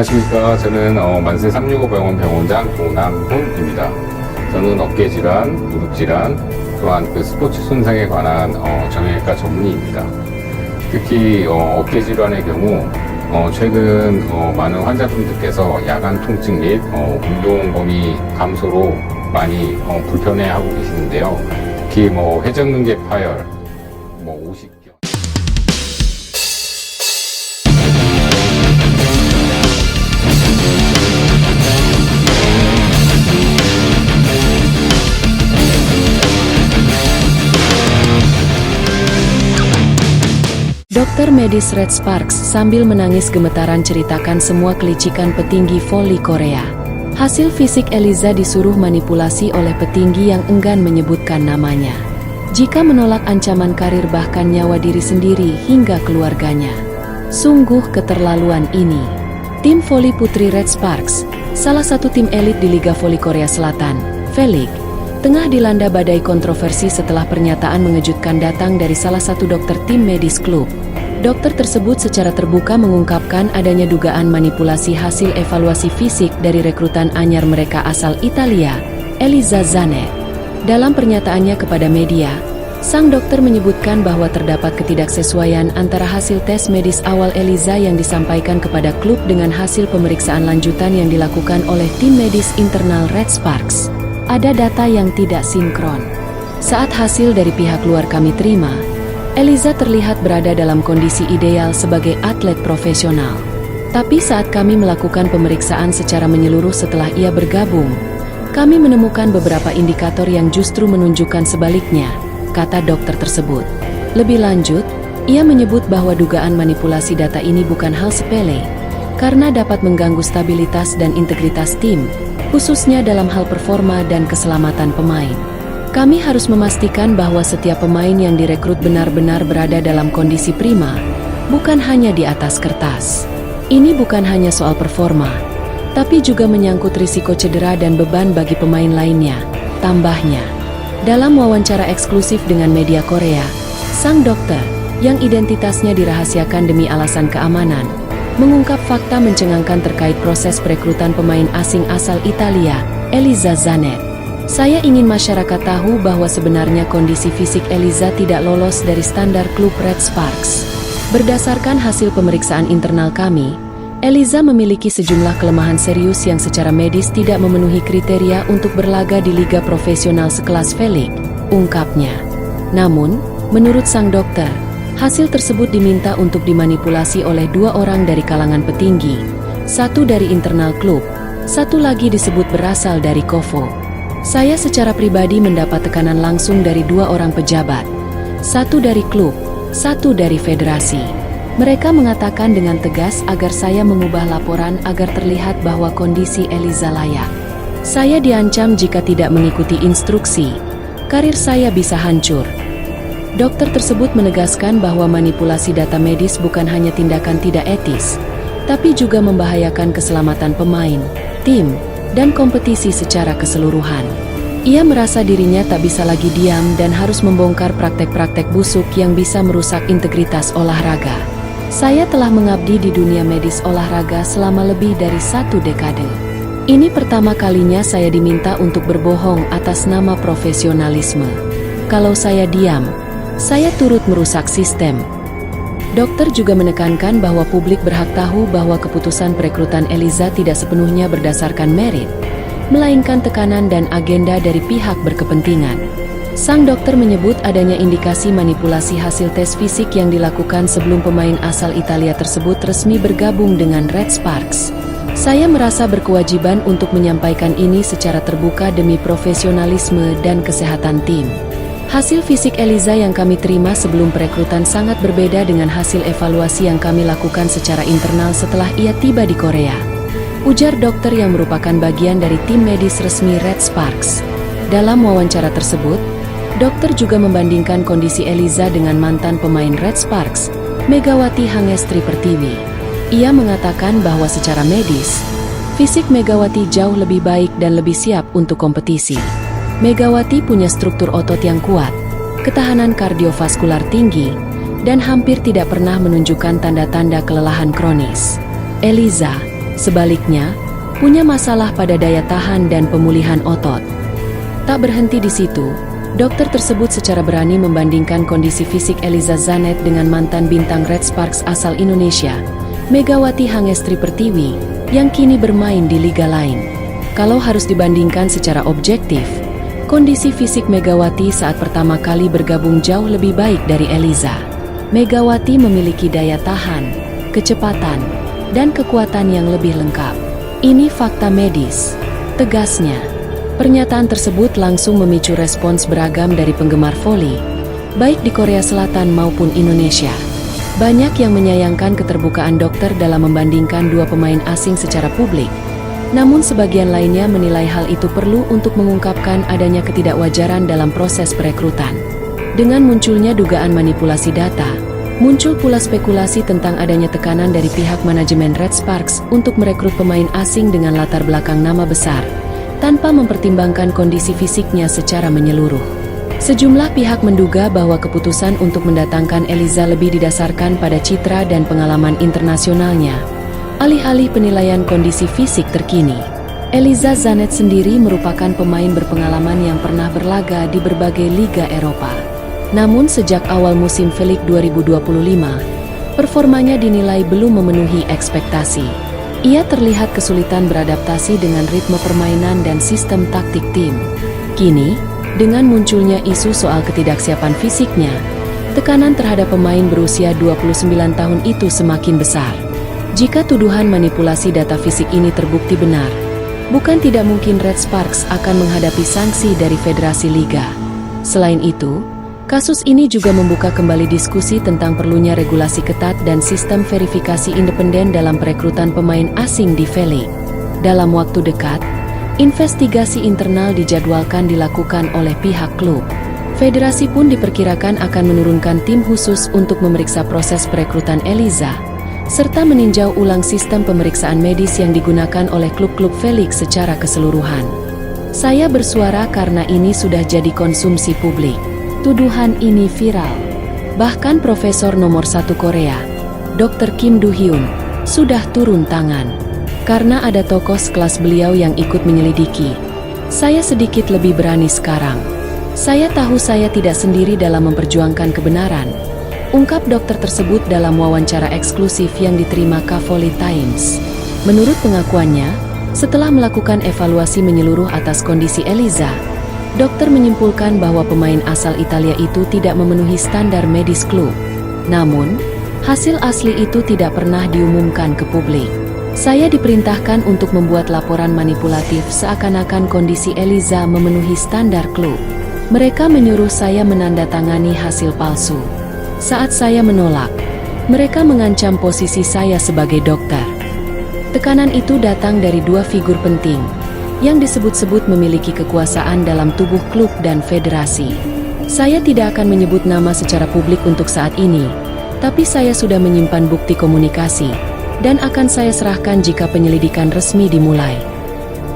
안녕하십니까. 저는 만세 365병원 병원장 고남훈입니다. 저는 어깨질환, 무릎질환, 또한 스포츠 손상에 관한 정형외과 전문의입니다. 특히 어깨질환의 경우 최근 많은 환자분들께서 야간 통증 및 운동 범위 감소로 많이 불편해하고 계시는데요. 특히 회전근개 파열, 오십견. Dokter medis Red Sparks sambil menangis gemetaran ceritakan semua kelicikan petinggi voli Korea. Hasil fisik Eliza disuruh manipulasi oleh petinggi yang enggan menyebutkan namanya. Jika menolak ancaman karir bahkan nyawa diri sendiri hingga keluarganya. Sungguh keterlaluan ini. Tim voli putri Red Sparks, salah satu tim elit di Liga Voli Korea Selatan, V-League, tengah dilanda badai kontroversi setelah pernyataan mengejutkan datang dari salah satu dokter tim medis klub. Dokter tersebut secara terbuka mengungkapkan adanya dugaan manipulasi hasil evaluasi fisik dari rekrutan anyar mereka asal Italia, Eliza Zanet. Dalam pernyataannya kepada media, sang dokter menyebutkan bahwa terdapat ketidaksesuaian antara hasil tes medis awal Eliza yang disampaikan kepada klub dengan hasil pemeriksaan lanjutan yang dilakukan oleh tim medis internal Red Sparks. Ada data yang tidak sinkron. Saat hasil dari pihak luar kami terima, Eliza terlihat berada dalam kondisi ideal sebagai atlet profesional. Tapi saat kami melakukan pemeriksaan secara menyeluruh setelah ia bergabung, kami menemukan beberapa indikator yang justru menunjukkan sebaliknya, kata dokter tersebut. Lebih lanjut, ia menyebut bahwa dugaan manipulasi data ini bukan hal sepele, karena dapat mengganggu stabilitas dan integritas tim, khususnya dalam hal performa dan keselamatan pemain. Kami harus memastikan bahwa setiap pemain yang direkrut benar-benar berada dalam kondisi prima, bukan hanya di atas kertas. Ini bukan hanya soal performa, tapi juga menyangkut risiko cedera dan beban bagi pemain lainnya, tambahnya. Dalam wawancara eksklusif dengan media Korea, sang dokter, yang identitasnya dirahasiakan demi alasan keamanan, mengungkap fakta mencengangkan terkait proses perekrutan pemain asing asal Italia, Eliza Zanet. Saya ingin masyarakat tahu bahwa sebenarnya kondisi fisik Eliza tidak lolos dari standar klub Red Sparks. Berdasarkan hasil pemeriksaan internal kami, Eliza memiliki sejumlah kelemahan serius yang secara medis tidak memenuhi kriteria untuk berlaga di liga profesional sekelas V-League, ungkapnya. Namun, menurut sang dokter, hasil tersebut diminta untuk dimanipulasi oleh dua orang dari kalangan petinggi, satu dari internal klub, satu lagi disebut berasal dari KOVO. Saya secara pribadi mendapat tekanan langsung dari dua orang pejabat, satu dari klub, satu dari federasi. Mereka mengatakan dengan tegas agar saya mengubah laporan agar terlihat bahwa kondisi Eliza layak. Saya diancam jika tidak mengikuti instruksi, karir saya bisa hancur. Dokter tersebut menegaskan bahwa manipulasi data medis bukan hanya tindakan tidak etis, tapi juga membahayakan keselamatan pemain, tim, dan kompetisi secara keseluruhan. Ia merasa dirinya tak bisa lagi diam dan harus membongkar praktek-praktek busuk yang bisa merusak integritas olahraga. Saya telah mengabdi di dunia medis olahraga selama lebih dari 1 dekade. Ini pertama kalinya saya diminta untuk berbohong atas nama profesionalisme. Kalau saya diam, saya turut merusak sistem. Dokter juga menekankan bahwa publik berhak tahu bahwa keputusan perekrutan Eliza tidak sepenuhnya berdasarkan merit, melainkan tekanan dan agenda dari pihak berkepentingan. Sang dokter menyebut adanya indikasi manipulasi hasil tes fisik yang dilakukan sebelum pemain asal Italia tersebut resmi bergabung dengan Red Sparks. Saya merasa berkewajiban untuk menyampaikan ini secara terbuka demi profesionalisme dan kesehatan tim. Hasil fisik Eliza yang kami terima sebelum perekrutan sangat berbeda dengan hasil evaluasi yang kami lakukan secara internal setelah ia tiba di Korea, ujar dokter yang merupakan bagian dari tim medis resmi Red Sparks. Dalam wawancara tersebut, dokter juga membandingkan kondisi Eliza dengan mantan pemain Red Sparks, Megawati Hangestri Pertiwi. Ia mengatakan bahwa secara medis, fisik Megawati jauh lebih baik dan lebih siap untuk kompetisi. Megawati punya struktur otot yang kuat, ketahanan kardiovaskular tinggi, dan hampir tidak pernah menunjukkan tanda-tanda kelelahan kronis. Eliza, Sebaliknya, punya masalah pada daya tahan dan pemulihan otot. Tak berhenti di situ, dokter tersebut secara berani membandingkan kondisi fisik Eliza Zanet dengan mantan bintang Red Sparks asal Indonesia, Megawati Hangestri Pertiwi, yang kini bermain di liga lain. Kalau harus dibandingkan secara objektif, kondisi fisik Megawati saat pertama kali bergabung jauh lebih baik dari Eliza. Megawati memiliki daya tahan, kecepatan, dan kekuatan yang lebih lengkap. Ini fakta medis, tegasnya. Pernyataan tersebut langsung memicu respons beragam dari penggemar voli, baik di Korea Selatan maupun Indonesia. Banyak yang menyayangkan keterbukaan dokter dalam membandingkan dua pemain asing secara publik. Namun sebagian lainnya menilai hal itu perlu untuk mengungkapkan adanya ketidakwajaran dalam proses perekrutan. Dengan munculnya dugaan manipulasi data, muncul pula spekulasi tentang adanya tekanan dari pihak manajemen Red Sparks untuk merekrut pemain asing dengan latar belakang nama besar, tanpa mempertimbangkan kondisi fisiknya secara menyeluruh. Sejumlah pihak menduga bahwa keputusan untuk mendatangkan Eliza lebih didasarkan pada citra dan pengalaman internasionalnya, alih-alih penilaian kondisi fisik terkini. Eliza Zanet sendiri merupakan pemain berpengalaman yang pernah berlaga di berbagai liga Eropa. Namun sejak awal musim V-League 2025, performanya dinilai belum memenuhi ekspektasi. Ia terlihat kesulitan beradaptasi dengan ritme permainan dan sistem taktik tim. Kini, dengan munculnya isu soal ketidaksiapan fisiknya, tekanan terhadap pemain berusia 29 tahun itu semakin besar. Jika tuduhan manipulasi data fisik ini terbukti benar, bukan tidak mungkin Red Sparks akan menghadapi sanksi dari Federasi Liga. Selain itu, kasus ini juga membuka kembali diskusi tentang perlunya regulasi ketat dan sistem verifikasi independen dalam perekrutan pemain asing di V-League. Dalam waktu dekat, investigasi internal dijadwalkan dilakukan oleh pihak klub. Federasi pun diperkirakan akan menurunkan tim khusus untuk memeriksa proses perekrutan Eliza, serta meninjau ulang sistem pemeriksaan medis yang digunakan oleh klub-klub V-League secara keseluruhan. Saya bersuara karena ini sudah jadi konsumsi publik. Tuduhan ini viral. Bahkan Profesor nomor 1 Korea, Dr. Kim Do-hyun, sudah turun tangan. Karena ada tokoh sekelas beliau yang ikut menyelidiki, saya sedikit lebih berani sekarang. Saya tahu saya tidak sendiri dalam memperjuangkan kebenaran, ungkap dokter tersebut dalam wawancara eksklusif yang diterima Kavoli Times. Menurut pengakuannya, setelah melakukan evaluasi menyeluruh atas kondisi Eliza, dokter menyimpulkan bahwa pemain asal Italia itu tidak memenuhi standar medis klub. Namun, hasil asli itu tidak pernah diumumkan ke publik. Saya diperintahkan untuk membuat laporan manipulatif seakan-akan kondisi Eliza memenuhi standar klub. Mereka menyuruh saya menandatangani hasil palsu. Saat saya menolak, mereka mengancam posisi saya sebagai dokter. Tekanan itu datang dari dua figur penting yang disebut-sebut memiliki kekuasaan dalam tubuh klub dan federasi. Saya tidak akan menyebut nama secara publik untuk saat ini, tapi saya sudah menyimpan bukti komunikasi, dan akan saya serahkan jika penyelidikan resmi dimulai.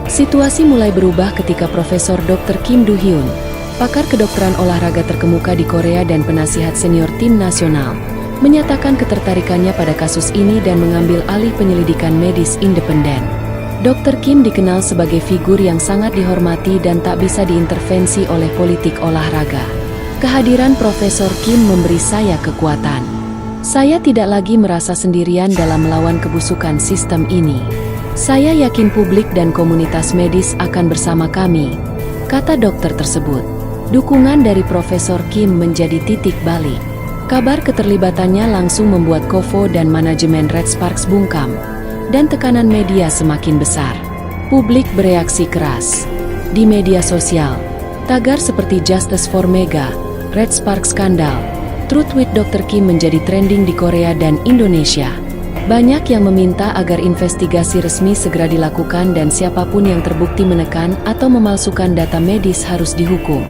Situasi mulai berubah ketika Profesor Dr. Kim Do-hyun, pakar kedokteran olahraga terkemuka di Korea dan penasihat senior tim nasional, menyatakan ketertarikannya pada kasus ini dan mengambil alih penyelidikan medis independen. Dr. Kim dikenal sebagai figur yang sangat dihormati dan tak bisa diintervensi oleh politik olahraga. Kehadiran Profesor Kim memberi saya kekuatan. Saya tidak lagi merasa sendirian dalam melawan kebusukan sistem ini. Saya yakin publik dan komunitas medis akan bersama kami, kata dokter tersebut. Dukungan dari Profesor Kim menjadi titik balik. Kabar keterlibatannya langsung membuat Kovo dan manajemen Red Sparks bungkam, dan tekanan media semakin besar. Publik bereaksi keras. Di media sosial, tagar seperti Justice for Mega, Red Sparks Skandal, Truth with Dr. Kim menjadi trending di Korea dan Indonesia. Banyak yang meminta agar investigasi resmi segera dilakukan dan siapapun yang terbukti menekan atau memalsukan data medis harus dihukum.